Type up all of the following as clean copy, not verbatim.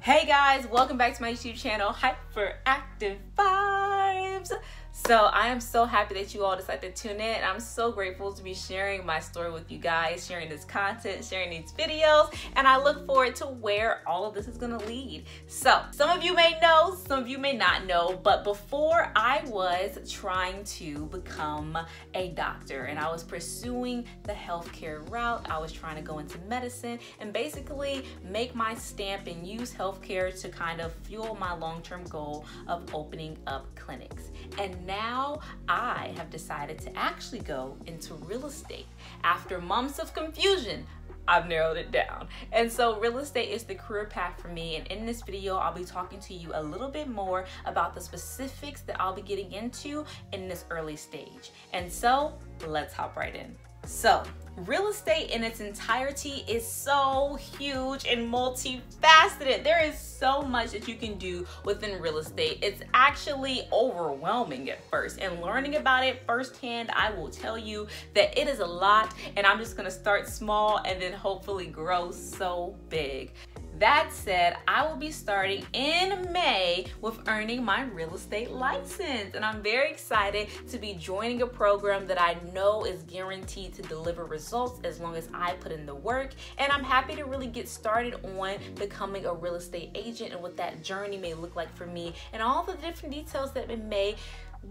Hey guys, welcome back to my YouTube channel, Hyperactive Vibes. So I am so happy that you all decided to tune in. I'm so grateful to be sharing my story with you guys, sharing this content, sharing these videos, and I look forward to where all of this is gonna lead. So some of you may know, some of you may not know, but before I was trying to become a doctor and I was pursuing the healthcare route. I was trying to go into medicine and basically make my stamp and use healthcare to kind of fuel my long-term goal of opening up clinics. And now I have decided to actually go into real estate. After months of confusion, I've narrowed it down. And so real estate is the career path for me. And in this video, I'll be talking to you a little bit more about the specifics that I'll be getting into in this early stage. And so let's hop right in. So real estate in its entirety is so huge and multifaceted. There is so much that you can do within real estate. It's actually overwhelming at first, and learning about it firsthand, I will tell you that it is a lot, and I'm just gonna start small and then hopefully grow so big. That said, I will be starting in May with earning my real estate license. And I'm very excited to be joining a program that I know is guaranteed to deliver results as long as I put in the work. And I'm happy to really get started on becoming a real estate agent and what that journey may look like for me and all the different details that it may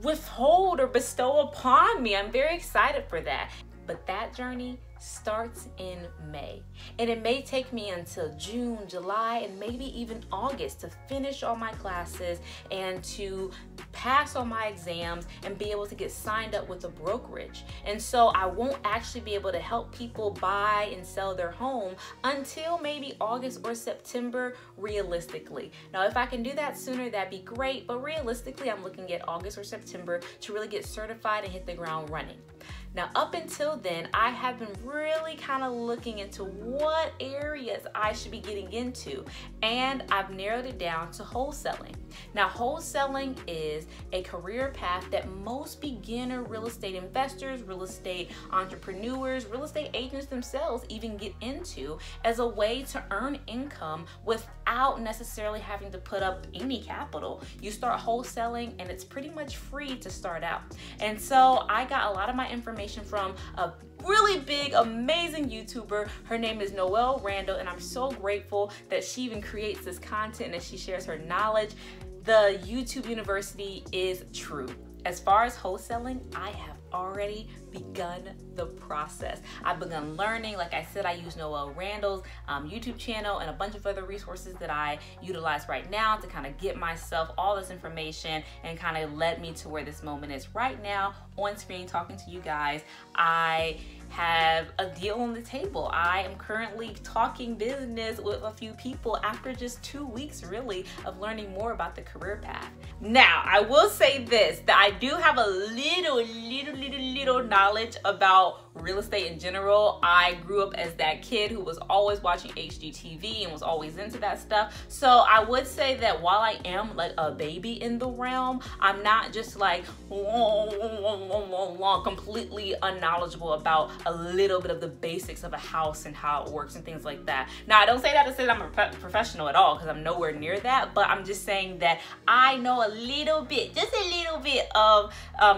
withhold or bestow upon me. I'm very excited for that. But that journey starts in May. And it may take me until June, July, and maybe even August to finish all my classes and to pass all my exams and be able to get signed up with a brokerage. And so I won't actually be able to help people buy and sell their home until maybe August or September, realistically. Now, if I can do that sooner, that'd be great. But realistically, I'm looking at August or September to really get certified and hit the ground running. Now, up until then, I have been really kind of looking into what areas I should be getting into, and I've narrowed it down to wholesaling. Now, wholesaling is a career path that most beginner real estate investors, real estate entrepreneurs, real estate agents themselves even get into as a way to earn income without necessarily having to put up any capital. You start wholesaling and it's pretty much free to start out. And so I got a lot of my information from a really big, amazing YouTuber. Her name is Noelle Randall, and I'm so grateful that she even creates this content and that she shares her knowledge. The YouTube University is true. As far as wholesaling, I have already begun the process. I've begun learning. Like I said, I use Noelle Randall's YouTube channel and a bunch of other resources that I utilize right now to kind of get myself all this information and kind of led me to where this moment is right now on screen talking to you guys. I have a deal on the table. I am currently talking business with a few people after just 2 weeks really of learning more about the career path. Now, I will say this, that I do have a little knowledge about real estate in general. I grew up as that kid who was always watching HGTV and was always into that stuff. So I would say that while I am like a baby in the realm, I'm not just like completely unknowledgeable about a little bit of the basics of a house and how it works and things like that. Now, I don't say that to say that I'm a professional at all, because I'm nowhere near that, but I'm just saying that I know a little bit, just a little bit of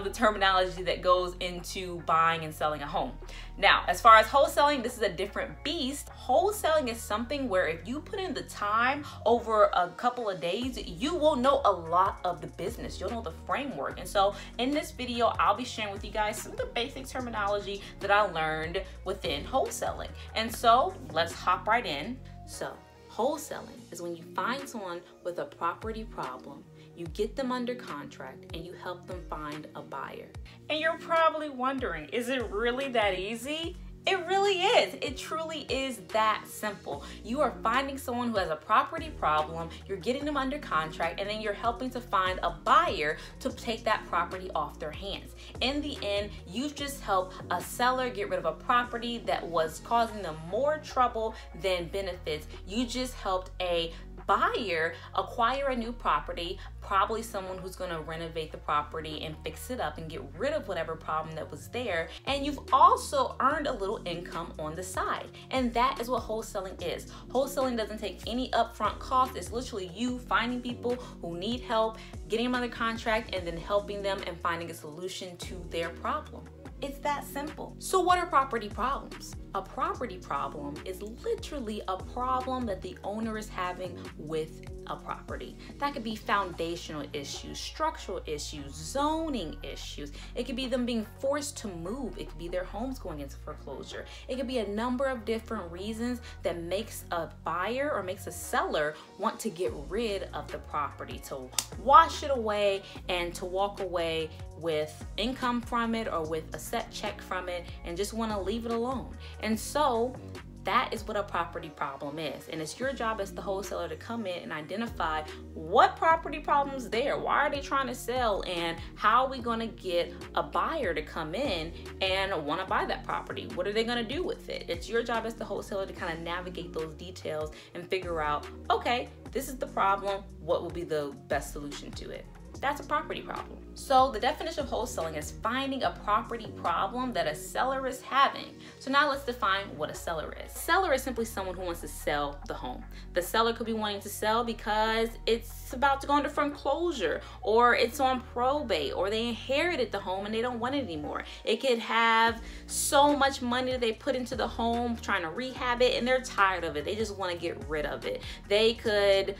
the terminology that goes into buying and selling a home. Now, as far as wholesaling, this is a different beast. Wholesaling is something where if you put in the time over a couple of days, you will know a lot of the business. You'll know the framework. And so in this video, I'll be sharing with you guys some of the basic terminology that I learned within wholesaling. And so let's hop right in. So wholesaling is when you find someone with a property problem, you get them under contract, and you help them find a buyer. And you're probably wondering, is it really that easy? It really is. It truly is that simple. You are finding someone who has a property problem, you're getting them under contract, and then you're helping to find a buyer to take that property off their hands. In the end, you've just helped a seller get rid of a property that was causing them more trouble than benefits. You just helped a buyer acquire a new property, probably someone who's going to renovate the property and fix it up and get rid of whatever problem that was there. And you've also earned a little residual income on the side. And that is what wholesaling is. Wholesaling doesn't take any upfront cost. It's literally you finding people who need help, getting them under contract, and then helping them and finding a solution to their problem. It's that simple. So what are property problems? A property problem is literally a problem that the owner is having with a property. That could be foundational issues, structural issues, zoning issues. It could be them being forced to move. It could be their homes going into foreclosure. It could be a number of different reasons that makes a buyer or makes a seller want to get rid of the property, to wash it away and to walk away with income from it or with a set check from it and just want to leave it alone. And so that is what a property problem is. And it's your job as the wholesaler to come in and identify what property problems there. Why are they trying to sell? And how are we going to get a buyer to come in and want to buy that property? What are they going to do with it? It's your job as the wholesaler to kind of navigate those details and figure out, okay, this is the problem. What will be the best solution to it? That's a property problem. So the definition of wholesaling is finding a property problem that a seller is having. So now let's define what a seller is. Seller is simply someone who wants to sell the home. The seller could be wanting to sell because it's about to go into foreclosure, or it's on probate, or they inherited the home and they don't want it anymore. It could have so much money that they put into the home trying to rehab it and they're tired of it. They just want to get rid of it. They could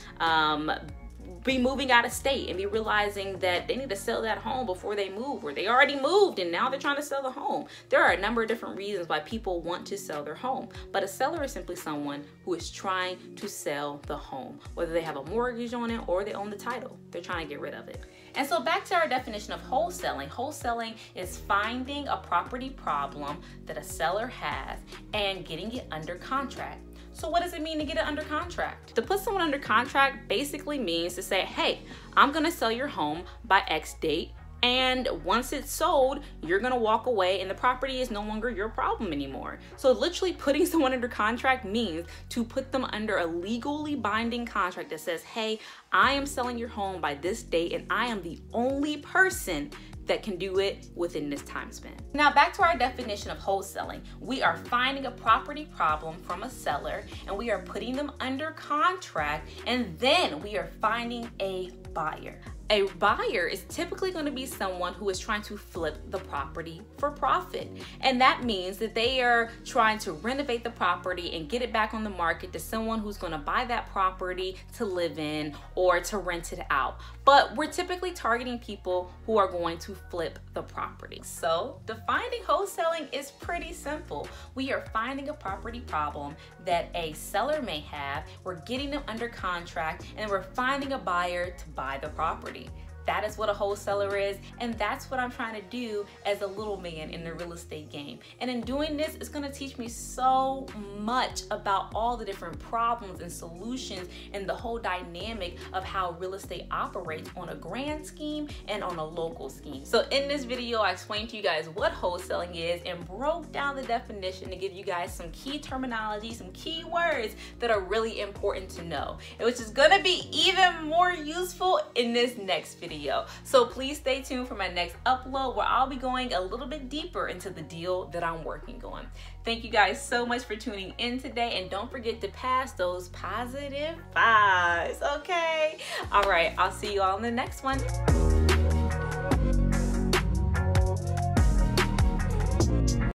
be moving out of state and be realizing that they need to sell that home before they move, or they already moved and now they're trying to sell the home. There are a number of different reasons why people want to sell their home, but a seller is simply someone who is trying to sell the home, whether they have a mortgage on it or they own the title. They're trying to get rid of it. And so back to our definition of wholesaling. Wholesaling is finding a property problem that a seller has and getting it under contract. So what does it mean to get it under contract? To put someone under contract basically means to say, hey, I'm gonna sell your home by X date, and once it's sold, you're gonna walk away and the property is no longer your problem anymore. So literally putting someone under contract means to put them under a legally binding contract that says, hey, I am selling your home by this date and I am the only person that can do it within this time span. Now back to our definition of wholesaling. We are finding a property problem from a seller and we are putting them under contract, and then we are finding a buyer. A buyer is typically going to be someone who is trying to flip the property for profit. And that means that they are trying to renovate the property and get it back on the market to someone who's going to buy that property to live in or to rent it out. But we're typically targeting people who are going to flip the property. So defining wholesaling is pretty simple. We are finding a property problem that a seller may have, we're getting them under contract, and we're finding a buyer to buy the property. That is what a wholesaler is, and that's what I'm trying to do as a little man in the real estate game. And in doing this, it's gonna teach me so much about all the different problems and solutions and the whole dynamic of how real estate operates on a grand scheme and on a local scheme. So in this video, I explained to you guys what wholesaling is and broke down the definition to give you guys some key terminology, some key words that are really important to know, which is gonna be even more useful in this next video. So please stay tuned for my next upload where I'll be going a little bit deeper into the deal that I'm working on. Thank you guys so much for tuning in today, and don't forget to pass those positive vibes, okay? All right, I'll see you all in the next one.